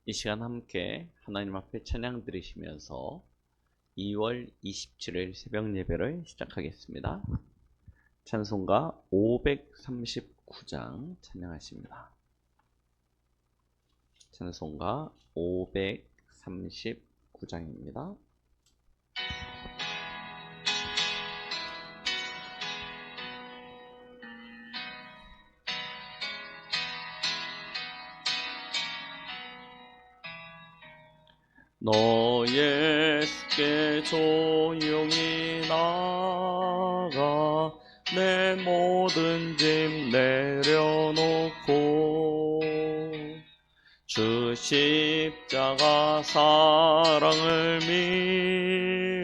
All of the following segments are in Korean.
이 시간 함께 하나님 앞에 찬양 드리시면서 2월 27일 새벽 예배를 시작하겠습니다. 찬송가 539장 찬양하십니다. 찬송가 539장입니다. 너 예수께 조용히 나가 내 모든 짐 내려놓고 주 십자가 사랑을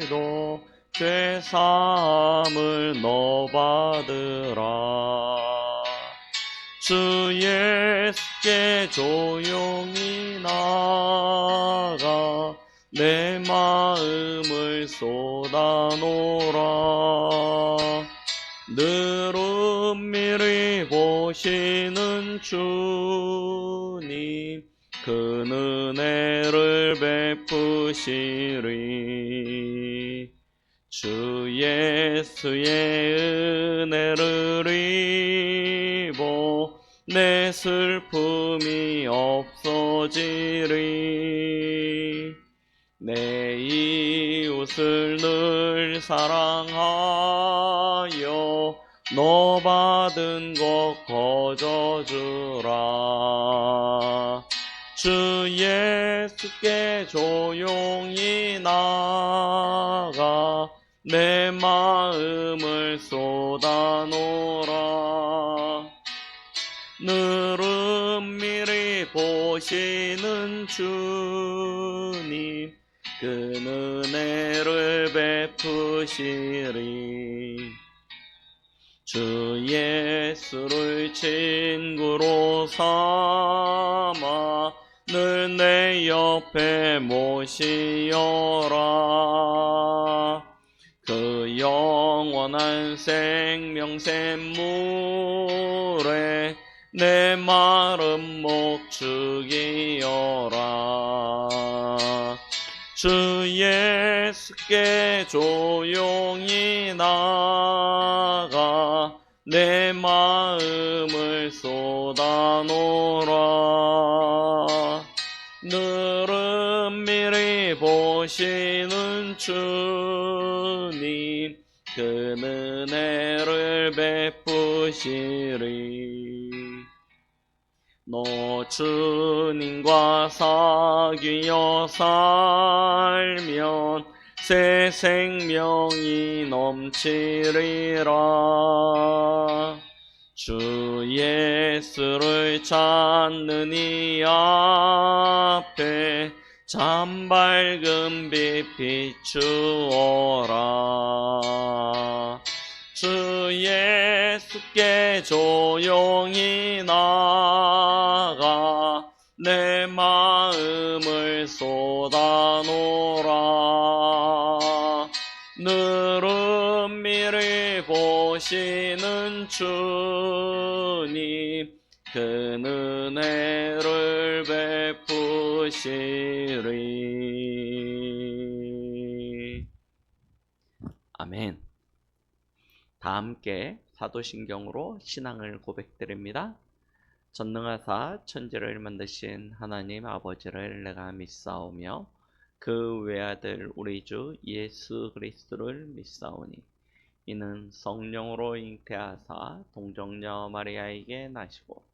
믿어 죄 사함을 너 받으라. 주 예수께 조용히 나가 내 마음을 쏟아놓으라. 늘 은밀히 보시는 주님 그 은혜를 베푸시리. 주 예수의 은혜를 입어 내 슬픔이 없어지리. 내 이웃을 늘 사랑하여 너 받은 것 거저주라. 주 예수께 조용히 나가 내 마음을 쏟아놓으라. 늘 은밀히 보시는 주님 그 은혜를 베푸시리. 주 예수를 친구로 삼아 늘 내 옆에 모시어라. 그 영원한 생명 샘물에 내 마른 목 죽이어라. 주 예수께 조용히 나가 내 마음을 쏟아놓으라. 늘 은밀히 보시는 주님 그 은혜를 베푸시리. 너 주님과 사귀어 살면 새 생명이 넘치리라. 주 예수를 찾는 이 앞에 참 밝은 빛 비추어라. 주 예수께 조용히 나가 내 마음을 쏟아놓으라. 늘 은밀히 보시는 주님 그 은혜를 베푸시리. 아멘. 다 함께 사도신경으로 신앙을 고백드립니다. 전능하사 천지를 만드신 하나님 아버지를 내가 믿사오며 그 외아들 우리 주 예수 그리스도를 믿사오니 이는 성령으로 잉태하사 동정녀 마리아에게 나시고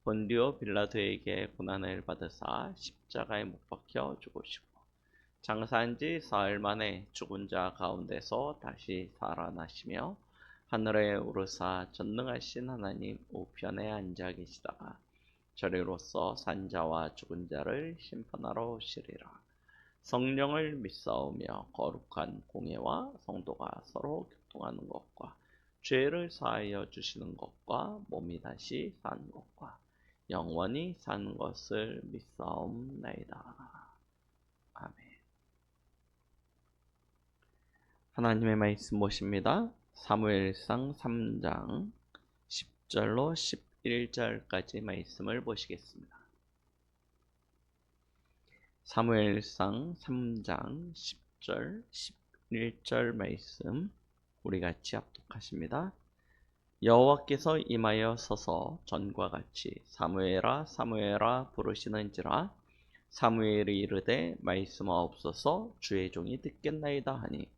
본디오 빌라도에게 고난을 받으사 십자가에 못 박혀 죽으시고 장사한 지 사흘 만에 죽은 자 가운데서 다시 살아나시며 하늘에 오르사 전능하신 하나님 우편에 앉아 계시다가 저리로서 산자와 죽은 자를 심판하러 오시리라. 성령을 믿사오며 거룩한 공예와 성도가 서로 교통하는 것과 죄를 사하여 주시는 것과 몸이 다시 사는 것과 영원히 사는 것을 믿사옵나이다. 아멘. 하나님의 말씀 보십니다. 사무엘상 3장 10절로 11절까지 말씀을 보시겠습니다. 사무엘상 3장 10절 11절 말씀 우리 같이 합독하십니다. 여호와께서 임하여 서서 전과 같이 사무엘아 사무엘아 부르시는지라 사무엘이 이르되 말씀하옵소서 주의 종이 듣겠나이다 하니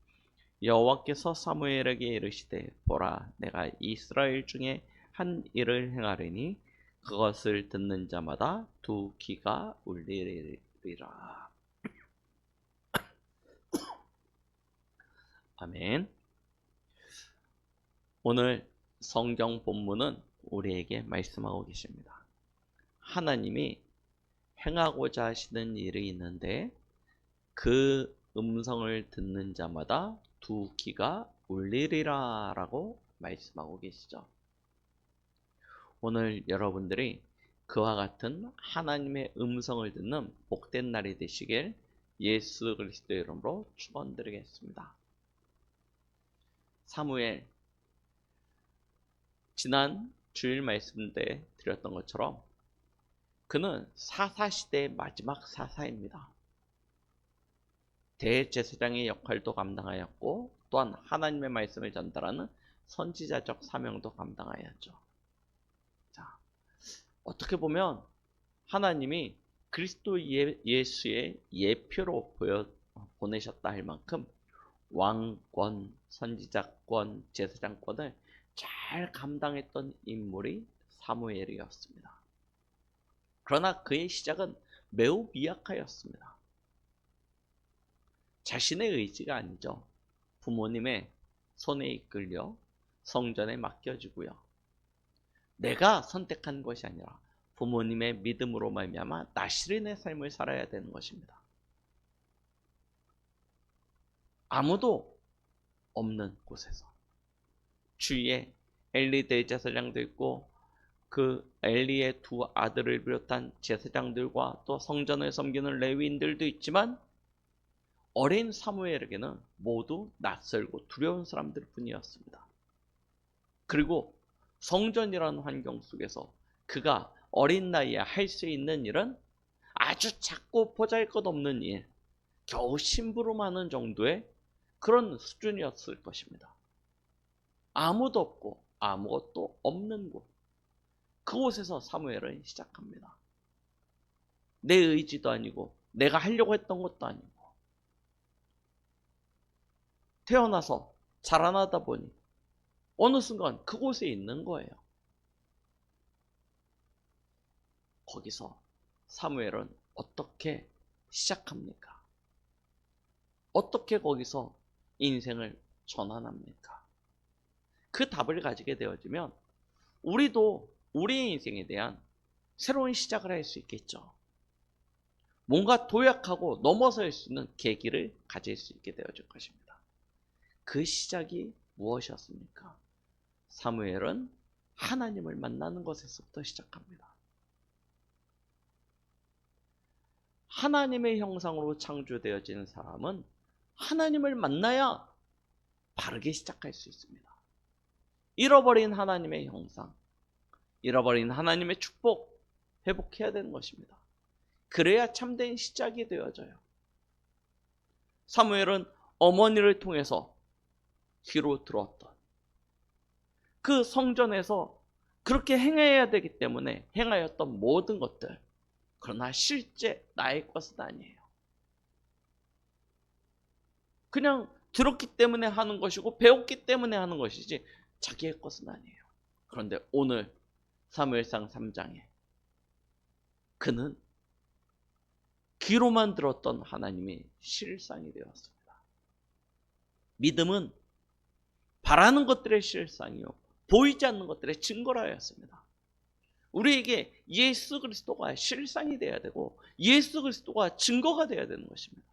여호와께서 사무엘에게 이르시되 보라 내가 이스라엘 중에 한 일을 행하리니 그것을 듣는 자마다 두 귀가 울리리라. 아멘. 오늘 성경 본문은 우리에게 말씀하고 계십니다. 하나님이 행하고자 하시는 일이 있는데 그 음성을 듣는 자마다 두 귀가 울리리라 라고 말씀하고 계시죠. 오늘 여러분들이 그와 같은 하나님의 음성을 듣는 복된 날이 되시길 예수 그리스도의 이름으로 축원드리겠습니다. 사무엘, 지난 주일 말씀 때 드렸던 것처럼 그는 사사시대의 마지막 사사입니다. 대제사장의 역할도 감당하였고 또한 하나님의 말씀을 전달하는 선지자적 사명도 감당하였죠. 자, 어떻게 보면 하나님이 그리스도 예수의 예표로 보내셨다 할 만큼 왕권, 선지자권, 제사장권을 잘 감당했던 인물이 사무엘이었습니다. 그러나 그의 시작은 매우 미약하였습니다. 자신의 의지가 아니죠. 부모님의 손에 이끌려 성전에 맡겨지고요. 내가 선택한 것이 아니라 부모님의 믿음으로 말미암아 나시린의 삶을 살아야 되는 것입니다. 아무도 없는 곳에서 주위에 엘리 대제사장도 있고 그 엘리의 두 아들을 비롯한 제사장들과 또 성전을 섬기는 레위인들도 있지만 어린 사무엘에게는 모두 낯설고 두려운 사람들 뿐이었습니다. 그리고 성전이라는 환경 속에서 그가 어린 나이에 할 수 있는 일은 아주 작고 보잘것없는 일, 겨우 심부름하는 정도의 그런 수준이었을 것입니다. 아무도 없고 아무것도 없는 곳, 그곳에서 사무엘은 시작합니다. 내 의지도 아니고 내가 하려고 했던 것도 아니고 태어나서 자라나다 보니 어느 순간 그곳에 있는 거예요. 거기서 사무엘은 어떻게 시작합니까? 어떻게 거기서 인생을 전환합니까? 그 답을 가지게 되어지면 우리도 우리의 인생에 대한 새로운 시작을 할 수 있겠죠. 뭔가 도약하고 넘어설 수 있는 계기를 가질 수 있게 되어질 것입니다. 그 시작이 무엇이었습니까? 사무엘은 하나님을 만나는 것에서부터 시작합니다. 하나님의 형상으로 창조되어진 사람은 하나님을 만나야 바르게 시작할 수 있습니다. 잃어버린 하나님의 형상, 잃어버린 하나님의 축복 회복해야 되는 것입니다. 그래야 참된 시작이 되어져요. 사무엘은 어머니를 통해서 귀로 들었던 그 성전에서 그렇게 행해야 되기 때문에 행하였던 모든 것들, 그러나 실제 나의 것은 아니에요. 그냥 들었기 때문에 하는 것이고 배웠기 때문에 하는 것이지 자기의 것은 아니에요. 그런데 오늘 사무엘상 3장에 그는 귀로만 들었던 하나님이 실상이 되었습니다. 믿음은 바라는 것들의 실상이요 보이지 않는 것들의 증거라 하였습니다. 우리에게 예수 그리스도가 실상이 되어야 되고 예수 그리스도가 증거가 되어야 되는 것입니다.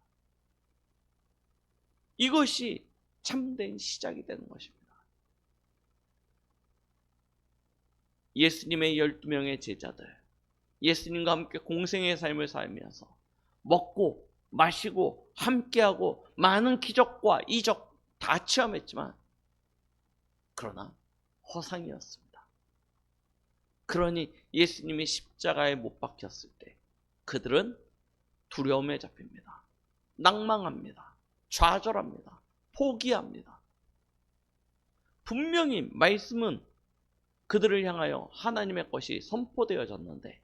이것이 참된 시작이 되는 것입니다. 예수님의 12명의 제자들, 예수님과 함께 공생의 삶을 살면서 먹고 마시고 함께하고 많은 기적과 이적 다 체험했지만 그러나 허상이었습니다. 그러니 예수님이 십자가에 못 박혔을 때 그들은 두려움에 잡힙니다. 낭망합니다. 좌절합니다. 포기합니다. 분명히 말씀은 그들을 향하여 하나님의 것이 선포되어졌는데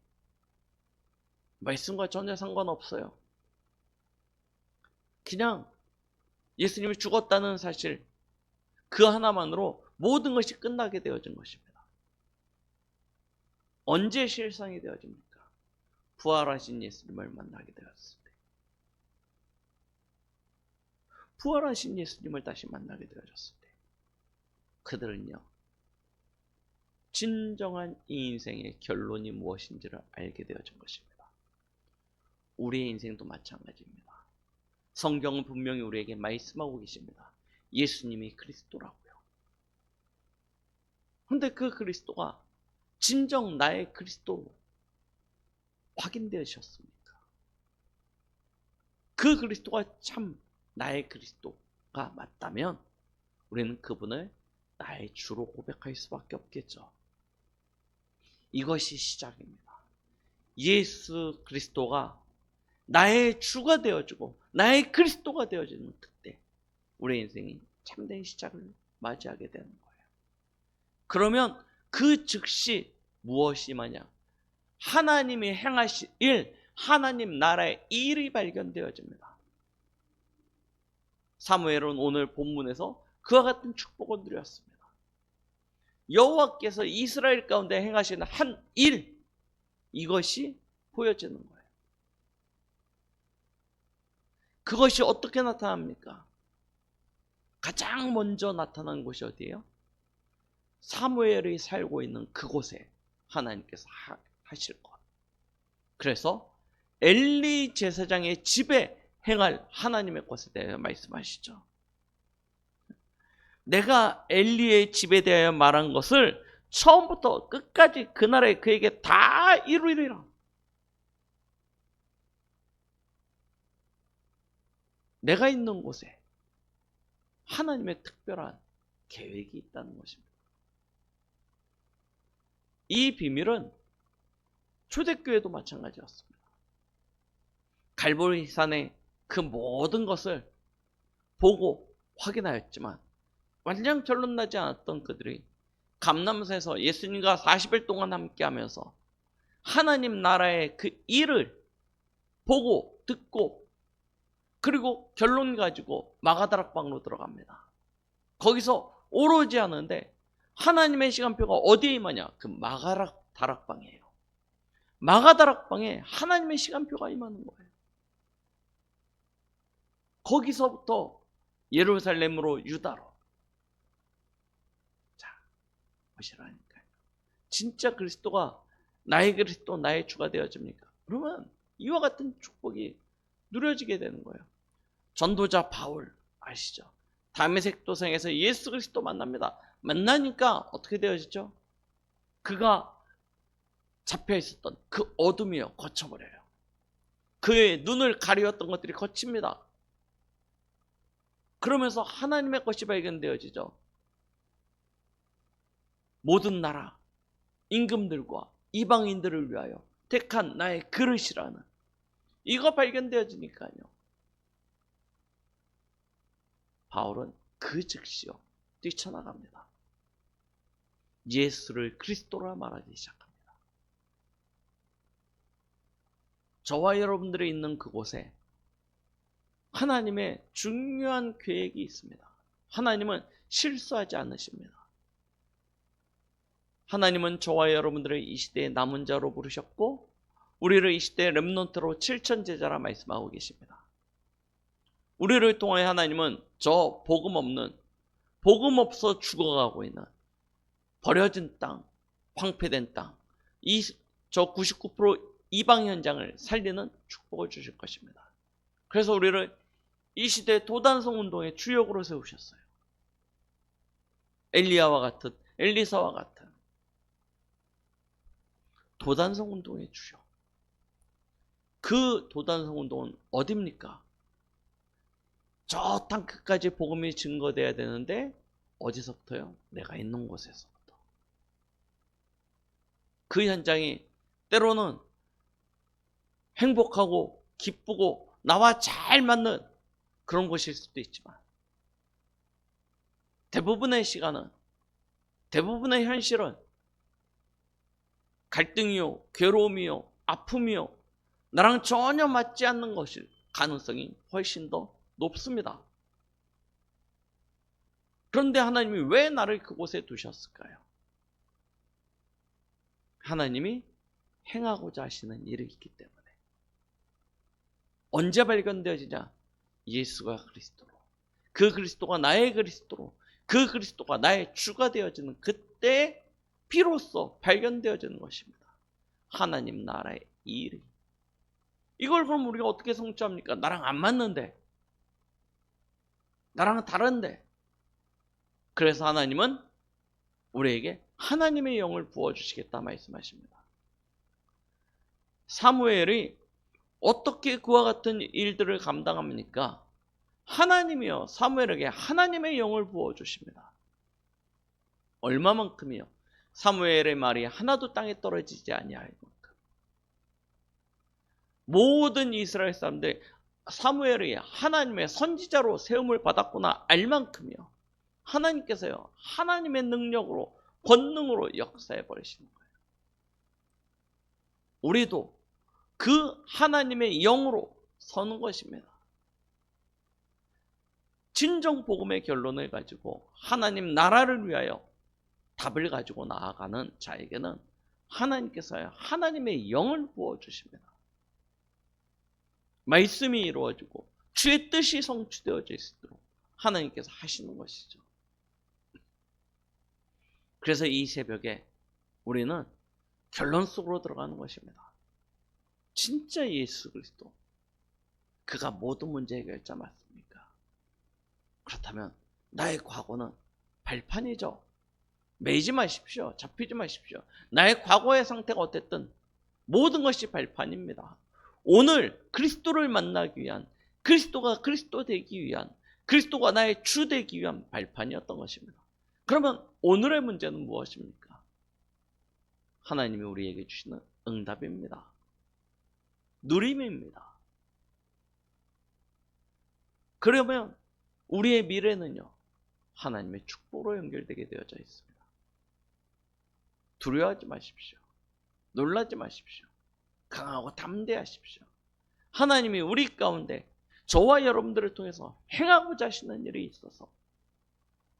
말씀과 전혀 상관없어요. 그냥 예수님이 죽었다는 사실 그 하나만으로 모든 것이 끝나게 되어진 것입니다. 언제 실상이 되어집니까? 부활하신 예수님을 만나게 되었을 때. 부활하신 예수님을 다시 만나게 되어졌을 때 그들은요 진정한 이 인생의 결론이 무엇인지를 알게 되어진 것입니다. 우리의 인생도 마찬가지입니다. 성경은 분명히 우리에게 말씀하고 계십니다. 예수님이 그리스도라고요. 그런데 그 그리스도가 진정 나의 그리스도로 확인되셨습니까? 그 그리스도가 참 나의 그리스도가 맞다면 우리는 그분을 나의 주로 고백할 수밖에 없겠죠. 이것이 시작입니다. 예수 그리스도가 나의 주가 되어주고 나의 그리스도가 되어지는 그때 우리 인생이 참된 시작을 맞이하게 되는 거예요. 그러면 그 즉시 무엇이 마냐? 하나님이 행하실 일, 하나님 나라의 일이 발견되어집니다. 사무엘은 오늘 본문에서 그와 같은 축복을 누렸습니다. 여호와께서 이스라엘 가운데 행하시는 한 일, 이것이 보여지는 거예요. 그것이 어떻게 나타납니까? 가장 먼저 나타난 곳이 어디예요? 사무엘이 살고 있는 그곳에 하나님께서 하실 것. 그래서 엘리 제사장의 집에 행할 하나님의 것에 대하여 말씀하시죠. 내가 엘리의 집에 대하여 말한 것을 처음부터 끝까지 그날에 그에게 다 이루리라. 내가 있는 곳에 하나님의 특별한 계획이 있다는 것입니다. 이 비밀은 초대교회도 마찬가지였습니다. 갈보리산의 그 모든 것을 보고 확인하였지만 완전 결론 나지 않았던 그들이 감람산에서 예수님과 40일 동안 함께하면서 하나님 나라의 그 일을 보고 듣고 그리고 결론 가지고 마가다락방으로 들어갑니다. 거기서 오로지 하는데 하나님의 시간표가 어디에 임하냐? 그 마가다락방이에요. 마가다락방에 하나님의 시간표가 임하는 거예요. 거기서부터 예루살렘으로 유다로. 자, 보시라니까요. 진짜 그리스도가 나의 그리스도, 나의 주가 되어집니까? 그러면 이와 같은 축복이 누려지게 되는 거예요. 전도자 바울 아시죠? 다메섹 도상에서 예수 그리스도 만납니다. 만나니까 어떻게 되어지죠? 그가 잡혀 있었던 그 어둠이요 거쳐버려요. 그의 눈을 가리웠던 것들이 거칩니다. 그러면서 하나님의 것이 발견되어지죠. 모든 나라, 임금들과 이방인들을 위하여 택한 나의 그릇이라는 이거 발견되어지니까요. 바울은 그 즉시요 뛰쳐나갑니다. 예수를 그리스도라 말하기 시작합니다. 저와 여러분들이 있는 그곳에 하나님의 중요한 계획이 있습니다. 하나님은 실수하지 않으십니다. 하나님은 저와 여러분들을 이 시대의 남은 자로 부르셨고 우리를 이 시대의 렘넌트로 7천 제자라 말씀하고 계십니다. 우리를 통하여 하나님은 저 복음 없는, 복음 없어 죽어가고 있는 버려진 땅, 황폐된 땅, 저 99% 이방 현장을 살리는 축복을 주실 것입니다. 그래서 우리를 이 시대 도단성 운동의 주역으로 세우셨어요. 엘리야와 같은, 엘리사와 같은 도단성 운동의 주역. 그 도단성 운동은 어디입니까? 저 땅 끝까지 복음이 증거돼야 되는데 어디서부터요? 내가 있는 곳에서부터. 그 현장이 때로는 행복하고 기쁘고 나와 잘 맞는 그런 곳일 수도 있지만 대부분의 시간은, 대부분의 현실은 갈등이요, 괴로움이요, 아픔이요, 나랑 전혀 맞지 않는 것일 가능성이 훨씬 더 높습니다. 그런데 하나님이 왜 나를 그곳에 두셨을까요? 하나님이 행하고자 하시는 일이 있기 때문에. 언제 발견되어지냐? 예수가 그리스도로, 그 그리스도가 나의 그리스도로, 그 그리스도가 나의 주가 되어지는 그때 비로소 발견되어지는 것입니다. 하나님 나라의 일이. 이걸 그럼 우리가 어떻게 성취합니까? 나랑 안 맞는데, 나랑 다른데. 그래서 하나님은 우리에게 하나님의 영을 부어주시겠다 말씀하십니다. 사무엘이 어떻게 그와 같은 일들을 감당합니까? 하나님이요, 사무엘에게 하나님의 영을 부어주십니다. 얼마만큼이요? 사무엘의 말이 하나도 땅에 떨어지지 아니할 만큼. 모든 이스라엘 사람들 사무엘이 하나님의 선지자로 세움을 받았구나 알 만큼이요. 하나님께서요, 하나님의 능력으로, 권능으로 역사해 버리시는 거예요. 우리도 그 하나님의 영으로 서는 것입니다. 진정 복음의 결론을 가지고 하나님 나라를 위하여 답을 가지고 나아가는 자에게는 하나님께서요, 하나님의 영을 부어주십니다. 말씀이 이루어지고 주의 뜻이 성취되어질 수 있도록 하나님께서 하시는 것이죠. 그래서 이 새벽에 우리는 결론 속으로 들어가는 것입니다. 진짜 예수 그리스도, 그가 모든 문제 해결자 맞습니까? 그렇다면 나의 과거는 발판이죠. 매이지 마십시오. 잡히지 마십시오. 나의 과거의 상태가 어땠든 모든 것이 발판입니다. 오늘 그리스도를 만나기 위한, 그리스도가 그리스도 되기 위한, 그리스도가 나의 주 되기 위한 발판이었던 것입니다. 그러면 오늘의 문제는 무엇입니까? 하나님이 우리에게 주시는 응답입니다. 누림입니다. 그러면 우리의 미래는요, 하나님의 축복으로 연결되게 되어져 있습니다. 두려워하지 마십시오. 놀라지 마십시오. 강하고 담대하십시오. 하나님이 우리 가운데 저와 여러분들을 통해서 행하고자 하시는 일이 있어서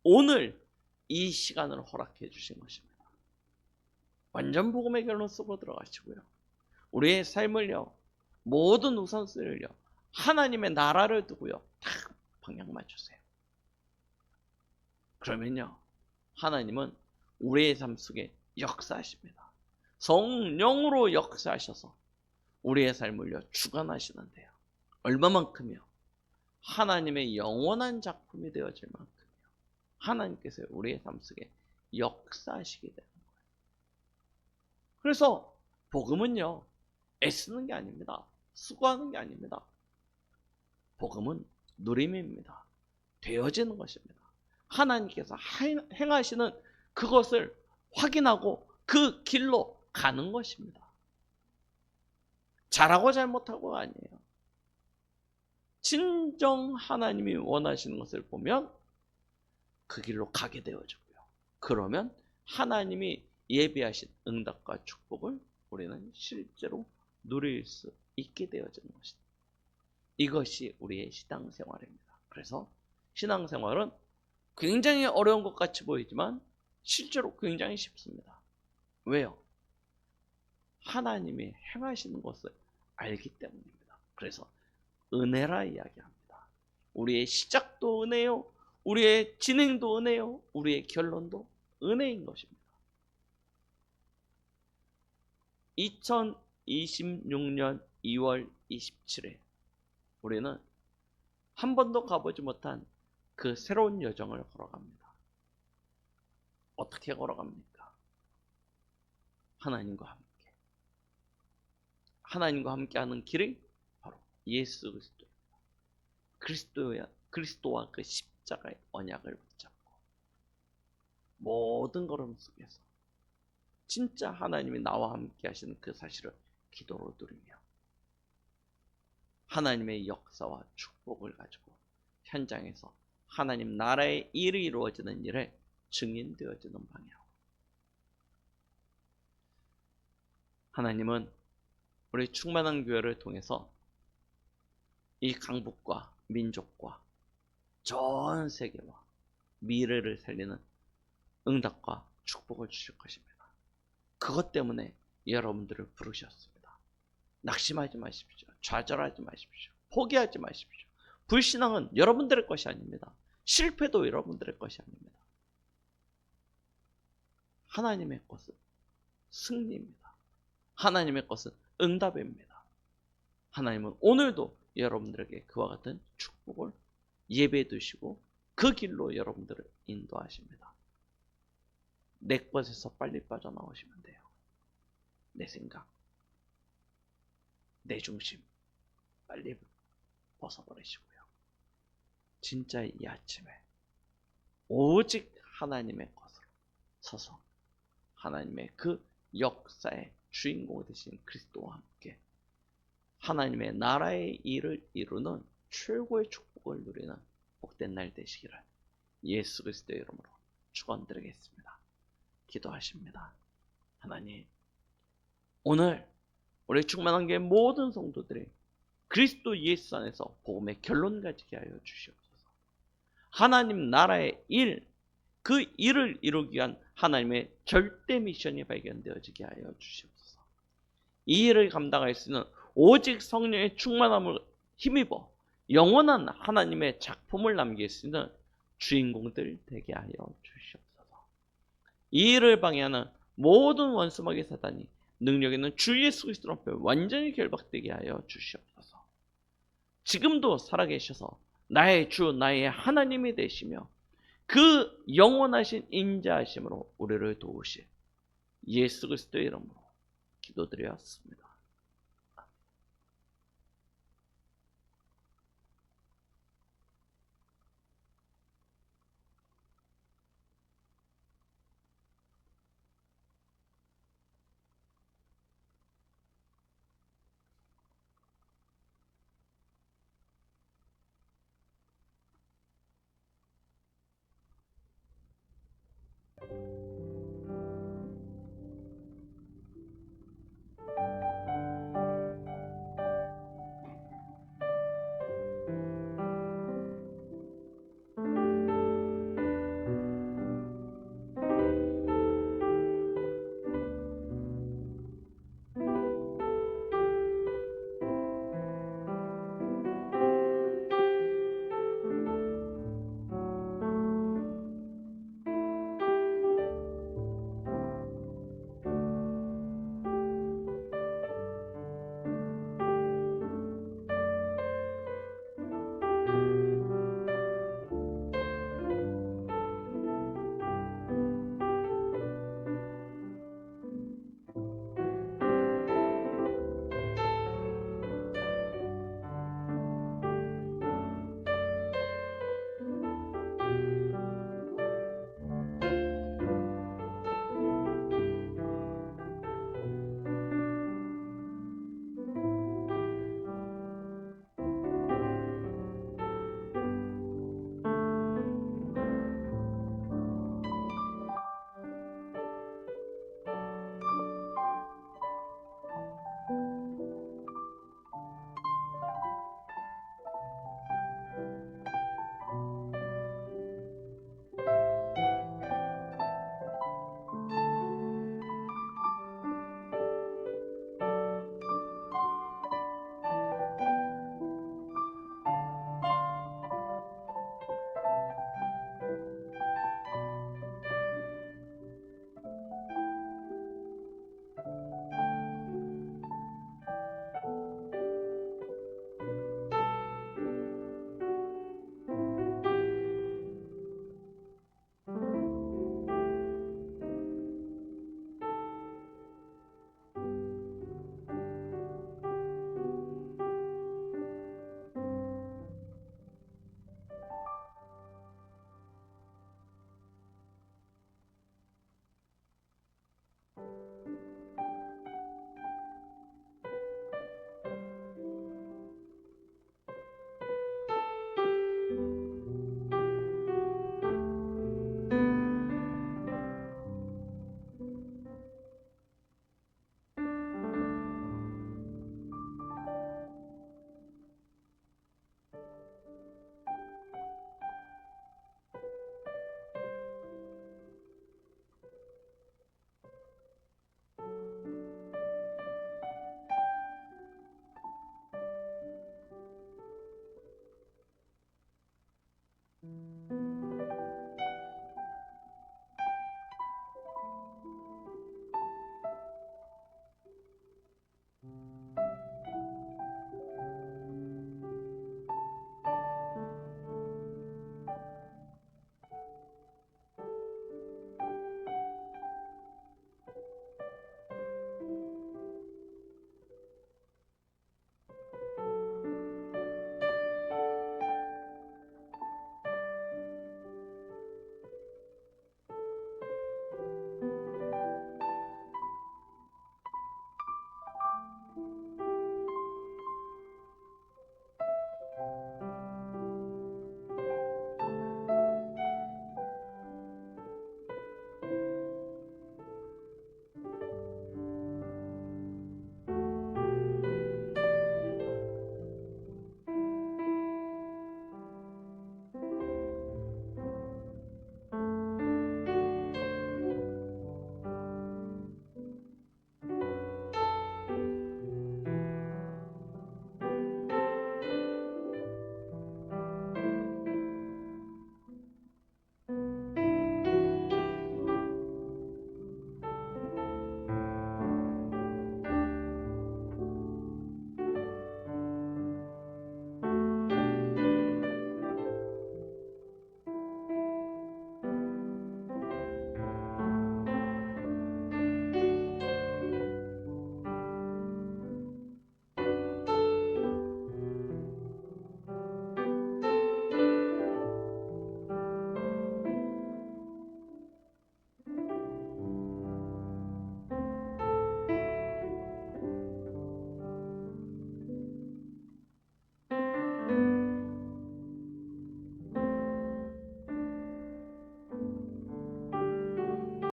오늘 이 시간을 허락해 주신 것입니다. 완전 복음의 결론 속으로 들어가시고요. 우리의 삶을요, 모든 우선순위를요, 하나님의 나라를 두고요, 딱 방향 맞추세요. 그러면요, 하나님은 우리의 삶 속에 역사하십니다. 성령으로 역사하셔서 우리의 삶을요, 주관하시는데요. 얼마만큼이요? 하나님의 영원한 작품이 되어질 만큼이요. 하나님께서 우리의 삶 속에 역사하시게 되는 거예요. 그래서 복음은요, 애쓰는 게 아닙니다. 수고하는 게 아닙니다. 복음은 누림입니다. 되어지는 것입니다. 하나님께서 행하시는 그것을 확인하고 그 길로 가는 것입니다. 잘하고 잘못하고가 아니에요. 진정 하나님이 원하시는 것을 보면 그 길로 가게 되어지고요. 그러면 하나님이 예비하신 응답과 축복을 우리는 실제로 누릴 수 있게 되어지는 것이다. 이것이 우리의 신앙생활입니다. 그래서 신앙생활은 굉장히 어려운 것 같이 보이지만 실제로 굉장히 쉽습니다. 왜요? 하나님이 행하시는 것을 알기 때문입니다. 그래서 은혜라 이야기합니다. 우리의 시작도 은혜요, 우리의 진행도 은혜요, 우리의 결론도 은혜인 것입니다. 2026년 2월 27일 우리는 한 번도 가보지 못한 그 새로운 여정을 걸어갑니다. 어떻게 걸어갑니까? 하나님과 함께. 하나님과 함께하는 길이 바로 예수 그리스도입니다. 그리스도와 그 십자가의 언약을 붙잡고 모든 걸음 속에서 진짜 하나님이 나와 함께 하시는 그 사실을 기도로 누리며 하나님의 역사와 축복을 가지고 현장에서 하나님 나라의 일이 이루어지는 일에 증인되어지는 방향. 하나님은 우리 충만한 교회를 통해서 이 강북과 민족과 전 세계와 미래를 살리는 응답과 축복을 주실 것입니다. 그것 때문에 여러분들을 부르셨습니다. 낙심하지 마십시오. 좌절하지 마십시오. 포기하지 마십시오. 불신앙은 여러분들의 것이 아닙니다. 실패도 여러분들의 것이 아닙니다. 하나님의 것은 승리입니다. 하나님의 것은 응답입니다. 하나님은 오늘도 여러분들에게 그와 같은 축복을 예배해 두시고 그 길로 여러분들을 인도하십니다. 내 것에서 빨리 빠져나오시면 돼요. 내 생각, 내 중심 빨리 벗어버리시고요. 진짜 이 아침에 오직 하나님의 것으로 서서 하나님의 그 역사의 주인공 되신 그리스도와 함께 하나님의 나라의 일을 이루는 최고의 축복을 누리는 복된 날 되시기를 예수 그리스도의 이름으로 축원드리겠습니다. 기도하십니다. 하나님, 오늘 우리 충만한 교회 모든 성도들이 그리스도 예수 안에서 복음의 결론 가지게 하여 주시옵소서. 하나님 나라의 일, 그 일을 이루기 위한 하나님의 절대 미션이 발견되어지게 하여 주시옵소서. 이 일을 감당할 수 있는 오직 성령의 충만함을 힘입어 영원한 하나님의 작품을 남길 수 있는 주인공들 되게 하여 주시옵소서. 이 일을 방해하는 모든 원수마귀 사단이 능력 있는 주 예수 그리스도 앞에 완전히 결박되게 하여 주시옵소서. 지금도 살아계셔서 나의 주 나의 하나님이 되시며 그 영원하신 인자하심으로 우리를 도우실 예수 그리스도의 이름으로 기도드렸습니다.